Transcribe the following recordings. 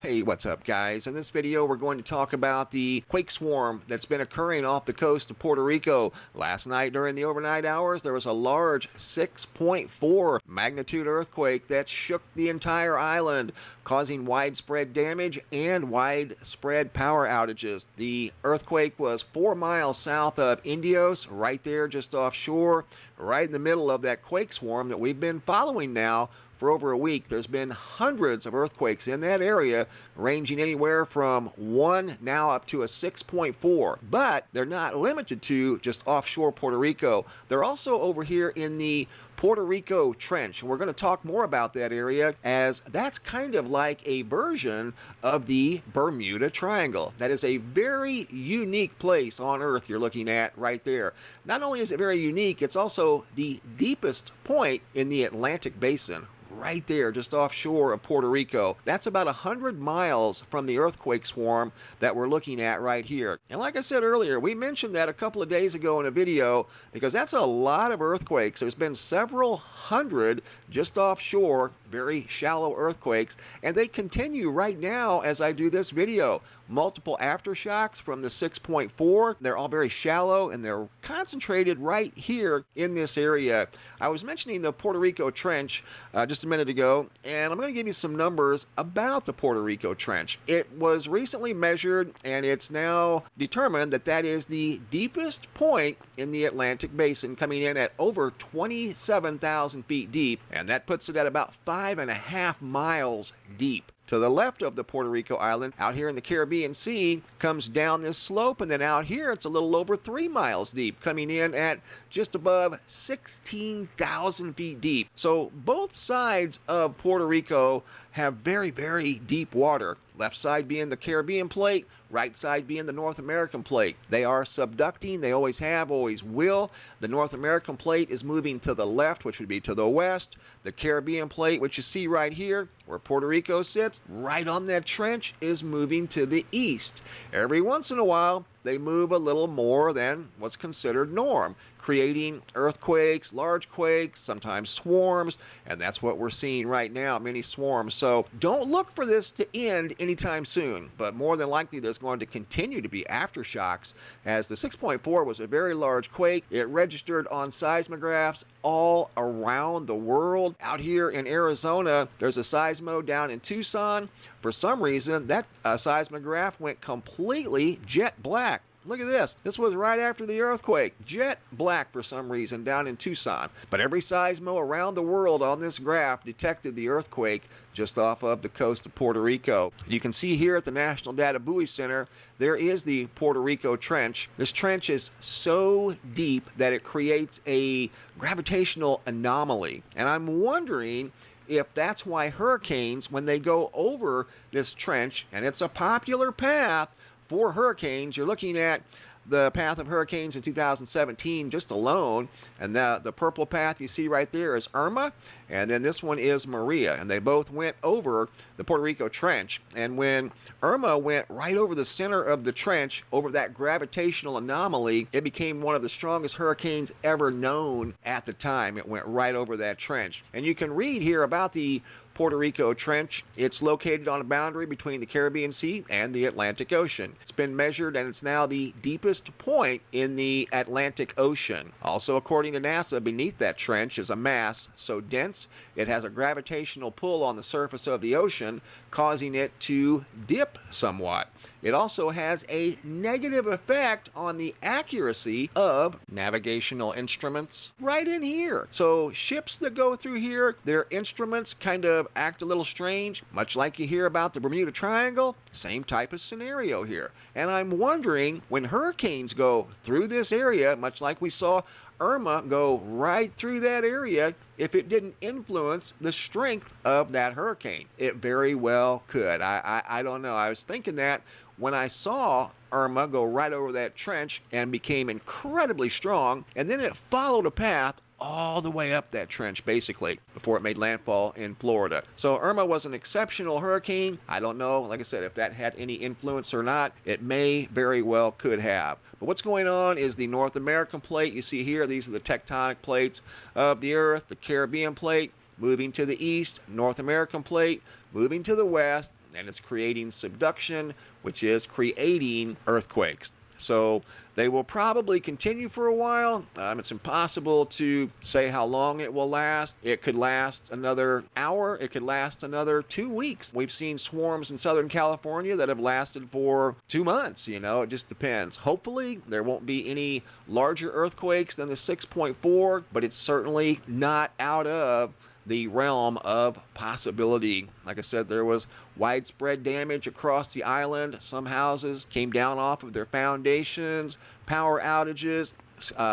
Hey, what's up guys? In this video we're going to talk about the quake swarm that's been occurring off the coast of Puerto Rico. Last night during the overnight hours there was a large 6.4 magnitude earthquake that shook the entire island, causing widespread damage and widespread power outages. The earthquake was 4 miles south of Indios, right there just offshore, right in the middle of that quake swarm that we've been following now for over a week. There's been hundreds of earthquakes in that area, ranging anywhere from 1 now up to a 6.4. But they're not limited to just offshore Puerto Rico. They're also over here in the Puerto Rico Trench. And we're going to talk more about that area, as that's kind of like a version of the Bermuda Triangle. That is a very unique place on Earth you're looking at right there. Not only is it very unique, it's also the deepest point in the Atlantic Basin, right there just offshore of Puerto Rico. That's about 100 miles from the earthquake swarm that we're looking at right here. And like I said earlier, we mentioned that a couple of days ago in a video, because that's a lot of earthquakes. There's been several hundred just offshore, very shallow earthquakes, and they continue right now as I do this video. Multiple aftershocks from the 6.4. They're all very shallow and they're concentrated right here in this area. I was mentioning the Puerto Rico Trench just a minute ago, and I'm going to give you some numbers about the Puerto Rico Trench. It was recently measured, and it's now determined that that is the deepest point in the Atlantic Basin, coming in at over 27,000 feet deep, and that puts it at about 5.5 miles deep. To the left of the Puerto Rico island, out here in the Caribbean Sea, comes down this slope, and then out here it's a little over 3 miles deep, coming in at just above 16,000 feet deep. So both sides of Puerto Rico have very, very deep water. Left side being the Caribbean plate, right side being the North American plate. They are subducting, they always have, always will. The North American plate is moving to the left, which would be to the west. The Caribbean plate, which you see right here, where Puerto Rico sits, right on that trench, is moving to the east. Every once in a while, they move a little more than what's considered norm, creating earthquakes, large quakes, sometimes swarms, and that's what we're seeing right now, many swarms. So don't look for this to end anytime soon, but more than likely there's going to continue to be aftershocks, as the 6.4 was a very large quake. It registered on seismographs all around the world. Out here in Arizona, there's a seismo down in Tucson. For some reason, that seismograph went completely jet black. Look at this. This was right after the earthquake. Jet black for some reason down in Tucson. But every seismo around the world on this graph detected the earthquake just off of the coast of Puerto Rico. You can see here at the National Data Buoy Center, there is the Puerto Rico Trench. This trench is so deep that it creates a gravitational anomaly. And I'm wondering if that's why hurricanes, when they go over this trench, and it's a popular path for hurricanes, you're looking at the path of hurricanes in 2017 just alone, and the purple path you see right there is Irma, and then this one is Maria, and they both went over the Puerto Rico Trench. And when Irma went right over the center of the trench, over that gravitational anomaly, it became one of the strongest hurricanes ever known at the time. It went right over that trench. And you can read here about the Puerto Rico Trench. It's located on a boundary between the Caribbean Sea and the Atlantic Ocean. It's been measured, and it's now the deepest point in the Atlantic Ocean. Also, according to NASA, beneath that trench is a mass so dense it has a gravitational pull on the surface of the ocean, causing it to dip somewhat. It also has a negative effect on the accuracy of navigational instruments right in here. So ships that go through here, their instruments kind of act a little strange, much like you hear about the Bermuda Triangle. Same type of scenario here. And I'm wondering, when hurricanes go through this area, much like we saw Irma go right through that area, if it didn't influence the strength of that hurricane. It very well could. I don't know. I was thinking that when I saw Irma go right over that trench and became incredibly strong, and then it followed a path all the way up that trench, basically, before it made landfall in Florida. So Irma was an exceptional hurricane. I don't know, like I said, if that had any influence or not. It may very well could have. But what's going on is the North American plate. You see here, these are the tectonic plates of the Earth. The Caribbean plate moving to the east, North American plate moving to the west, and it's creating subduction, which is creating earthquakes. So they will probably continue for a while. It's impossible to say how long it will last. It could last another hour. It could last another 2 weeks. We've seen swarms in Southern California that have lasted for 2 months. You know, it just depends. Hopefully there won't be any larger earthquakes than the 6.4, but it's certainly not out of the realm of possibility. Like I said, there was widespread damage across the island. Some houses came down off of their foundations, power outages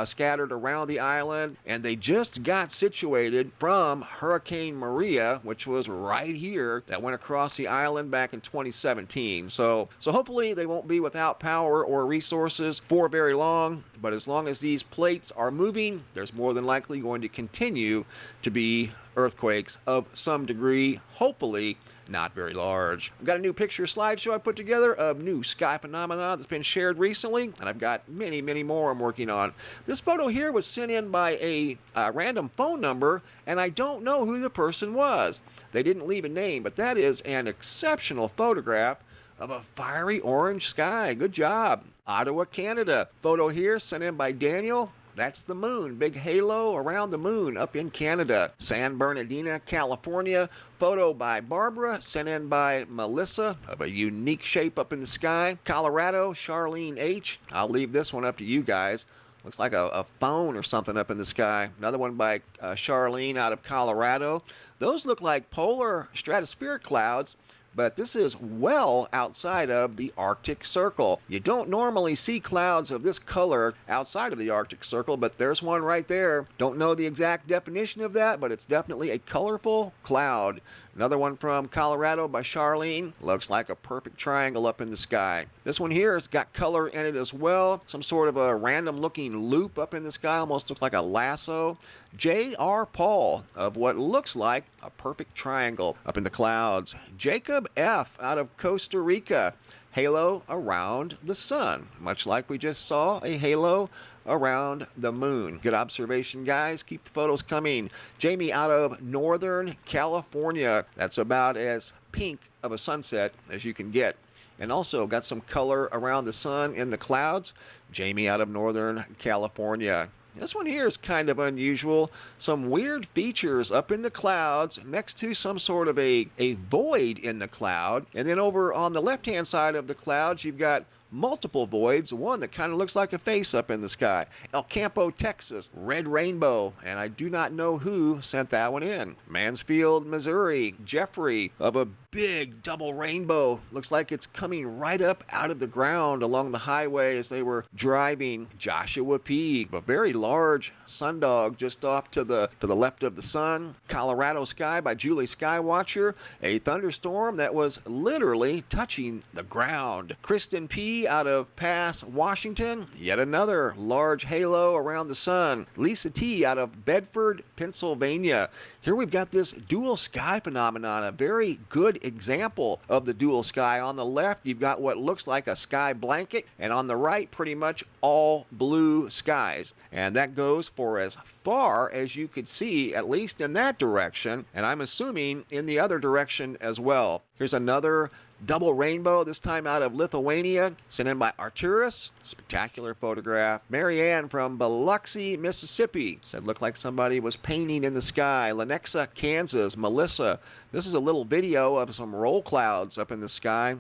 scattered around the island, and they just got situated from Hurricane Maria, which was right here, that went across the island back in 2017. So hopefully they won't be without power or resources for very long, but as long as these plates are moving, there's more than likely going to continue to be earthquakes of some degree, hopefully not very large. I've got a new picture slideshow I put together of new sky phenomena that's been shared recently, and I've got many, many more I'm working on. This photo here was sent in by a random phone number, and I don't know who the person was. They didn't leave a name, but that is an exceptional photograph of a fiery orange sky. Good job. Ottawa, Canada. Photo here sent in by Daniel. That's the moon, big halo around the moon up in Canada. San Bernardino, California. Photo by Barbara, sent in by Melissa, of a unique shape up in the sky. Colorado, Charlene H. I'll leave this one up to you guys. Looks like a phone or something up in the sky. Another one by Charlene out of Colorado. Those look like polar stratospheric clouds, but this is well outside of the Arctic Circle. You don't normally see clouds of this color outside of the Arctic Circle, but there's one right there. Don't know the exact definition of that, but it's definitely a colorful cloud. Another one from Colorado by Charlene. Looks like a perfect triangle up in the sky. This one here has got color in it as well. Some sort of a random looking loop up in the sky. Almost looks like a lasso. J.R. Paul of what looks like a perfect triangle up in the clouds. Jacob F. out of Costa Rica. Halo around the sun. Much like we just saw a halo around the moon. Good observation, guys. Keep the photos coming. Jamie out of Northern California. That's about as pink of a sunset as you can get. And also got some color around the sun in the clouds. Jamie out of Northern California. This one here is kind of unusual. Some weird features up in the clouds next to some sort of a void in the cloud. And then over on the left-hand side of the clouds, you've got multiple voids, one that kind of looks like a face up in the sky. El Campo, Texas, red rainbow, and I do not know who sent that one in. Mansfield, Missouri, Jeffrey of a big double rainbow. Looks like it's coming right up out of the ground along the highway as they were driving. Joshua P, a very large sundog just off to the left of the sun. Colorado Sky by Julie Skywatcher, a thunderstorm that was literally touching the ground. Kristen P out of Pass, Washington, yet another large halo around the sun. Lisa T out of Bedford, Pennsylvania. Here we've got this dual sky phenomenon, a very good example of the dual sky. On the left, you've got what looks like a sky blanket, and on the right, pretty much all blue skies. And that goes for as far as you could see, at least in that direction, and I'm assuming in the other direction as well. Here's another double rainbow, this time out of Lithuania, sent in by Arturus. Spectacular photograph. Marianne from Biloxi, Mississippi, said looked like somebody was painting in the sky. Lenexa, Kansas. Melissa, this is a little video of some roll clouds up in the sky,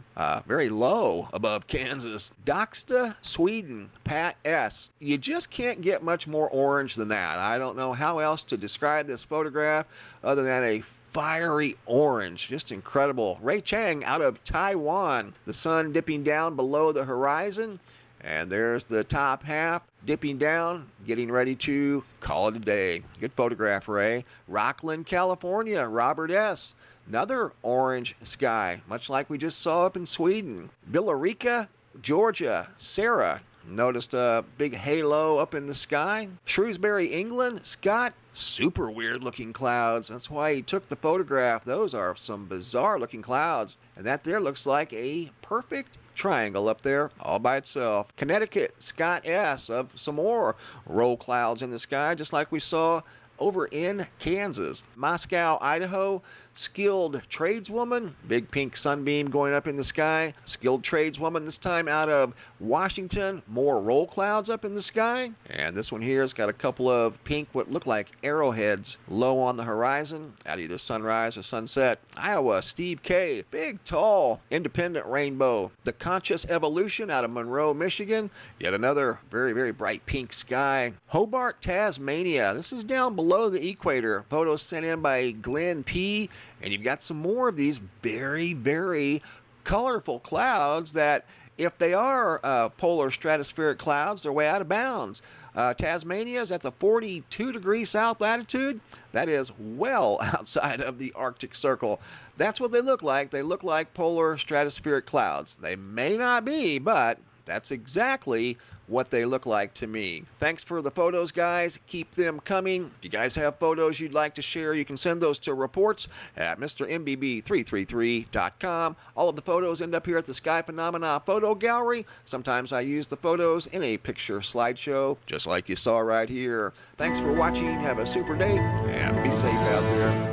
very low above Kansas. DOCKSTA, Sweden. Pat S. You just can't get much more orange than that. I don't know how else to describe this photograph other than a fiery orange. Just incredible. Ray Chang out of Taiwan. The sun dipping down below the horizon. And there's the top half dipping down, getting ready to call it a day. Good photograph, Ray. ROCKLIN, California. Robert S. Another orange sky, much like we just saw up in Sweden. Rico, Georgia. Sarah. Noticed a big halo up in the sky. Shrewsbury, England. Scott, super weird looking clouds. That's why he took the photograph. Those are some bizarre looking clouds. And that there looks like a perfect triangle up there all by itself. Connecticut, Scott S. of some more roll clouds in the sky, just like we saw over in Kansas. Moscow, Idaho, skilled tradeswoman, big pink sunbeam going up in the sky. Skilled tradeswoman, this time out of Washington, more roll clouds up in the sky. And this one here has got a couple of pink, what look like arrowheads low on the horizon at either sunrise or sunset. Iowa, Steve K, big, tall, independent rainbow. The Conscious Evolution out of Monroe, Michigan, yet another very, very bright pink sky. Hobart, Tasmania, this is down below the equator. Photos sent in by Glenn P. And you've got some more of these very, very colorful clouds that, if they are polar stratospheric clouds, they're way out of bounds. Tasmania is at the 42-degree south latitude. That is well outside of the Arctic Circle. That's what they look like. They look like polar stratospheric clouds. They may not be, but that's exactly what they look like to me. Thanks for the photos, guys. Keep them coming. If you guys have photos you'd like to share, you can send those to reports at MrMBB333.com. All of the photos end up here at the Sky Phenomena Photo Gallery. Sometimes I use the photos in a picture slideshow, just like you saw right here. Thanks for watching. Have a super day, and be safe out there.